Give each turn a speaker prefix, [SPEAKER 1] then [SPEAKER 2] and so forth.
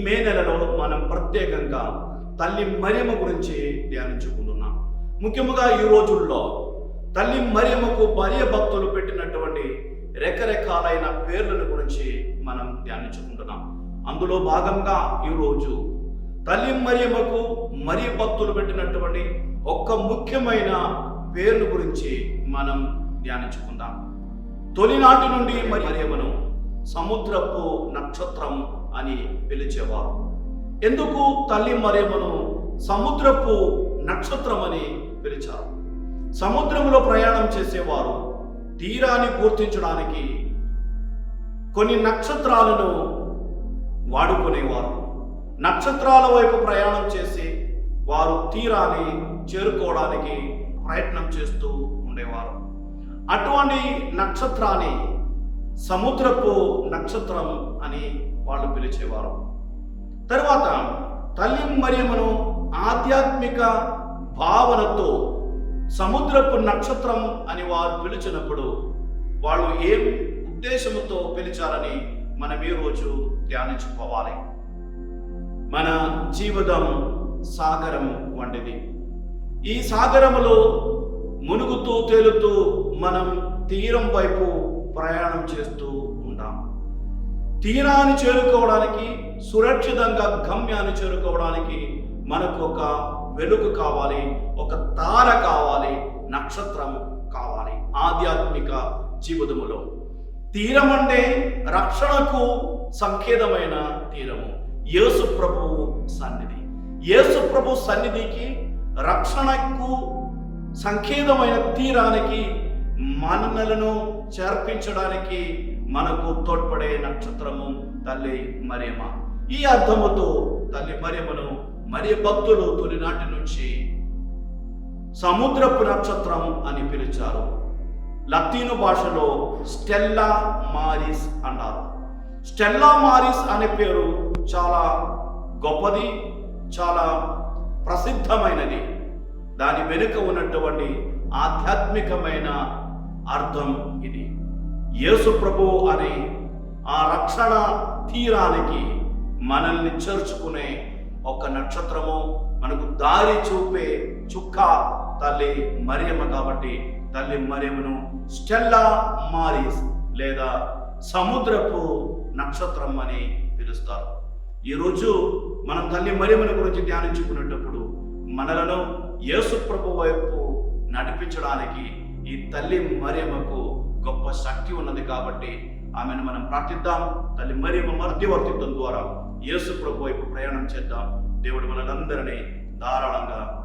[SPEAKER 1] మే నెలలో మనం ప్రత్యేకంగా తల్లి మరియమ్మ గురించి ధ్యానించుకుంటున్నాం. ముఖ్యముగా ఈ రోజుల్లో తల్లి మరియమ్మకు మరియ భక్తులు పెట్టినటువంటి రకరకాలైన పేర్లను గురించి మనం ధ్యానించుకుంటున్నాం. అందులో భాగంగా ఈరోజు తల్లి మరియమ్మకు మరియ భక్తులు పెట్టినటువంటి ఒక్క ముఖ్యమైన పేర్ల గురించి మనం ధ్యానించుకుందాం. తొలినాటి నుండి మరియమ్మను సముద్రపు నక్షత్రం అని పిలిచేవారు. ఎందుకు తల్లి మరియమ్మను సముద్రపు నక్షత్రం అని పిలిచారు? సముద్రంలో ప్రయాణం చేసేవారు తీరాన్ని గుర్తించడానికి కొన్ని నక్షత్రాలను వాడుకునేవారు. నక్షత్రాల వైపు ప్రయాణం చేసి వారు తీరాన్ని చేరుకోవడానికి ప్రయత్నం చేస్తూ ఉండేవారు. అటువంటి నక్షత్రాన్ని సముద్రపు నక్షత్రం అని వాళ్ళు పిలిచేవారు. తరువాత తల్లి మరియమ్మను ఆధ్యాత్మిక భావనతో సముద్రపు నక్షత్రం అని వారు పిలిచినప్పుడు వాళ్ళు ఏం ఉద్దేశంతో పిలిచారని మనం ఈరోజు ధ్యానించుకోవాలి. మన జీవితం సాగరం వంటిది. ఈ సాగరములో మునుగుతూ తేలుతూ మనం తీరం వైపు ప్రయాణం చేస్తూ ఉంటాం. తీరాన్ని చేరుకోవడానికి, సురక్షితంగా గమ్యాన్ని చేరుకోవడానికి మనకు ఒక వెలుగు కావాలి, ఒక తార కావాలి, నక్షత్రం కావాలి. ఆధ్యాత్మిక జీవితములో తీరం అంటే రక్షణకు సంకేతమైన తీరము యేసు ప్రభువు సన్నిధి. యేసు ప్రభు సన్నిధికి, రక్షణకు సంకేతమైన తీరానికి మనలను చేర్పించడానికి మనకు తోడ్పడే నక్షత్రము తల్లి మరియమ్మ. ఈ అర్థముతో తల్లి మరియమ్మను మరియ భక్తులు తొలినాటి నుంచి సముద్రపు నక్షత్రం అని పిలిచారు. లతీను భాషలో స్టెల్లా మారిస్ అన్నారు. స్టెల్లా మారిస్ అనే పేరు చాలా గొప్పది, చాలా ప్రసిద్ధమైనది. దాని వెనుక ఉన్నటువంటి ఆధ్యాత్మికమైన అర్థం ఇది. యేసు ప్రభు అనే ఆ రక్షణ తీరానికి మనల్ని చేర్చుకునే ఒక నక్షత్రము, మనకు దారి చూపే చుక్క తల్లి మరియమ్మ. కాబట్టి తల్లి మరియమ్మను స్టెల్లా మారిస్ లేదా సముద్రపు నక్షత్రం అని పిలుస్తారు. ఈరోజు మనం తల్లి మరియమ్మను గురించి ధ్యానించుకునేటప్పుడు మనలను యేసు ప్రభు వైపు నడిపించడానికి ఈ తల్లి మరియమ్మకు గొప్ప శక్తి ఉన్నది. కాబట్టి ఆమెను మనం ప్రార్థిద్దాం. తల్లి మరియమ్మ మధ్యవర్తిత్వం ద్వారా యేసు ప్రభు వైపు ప్రయాణం చేద్దాం. దేవుడు మనందరినీ ధారాళంగా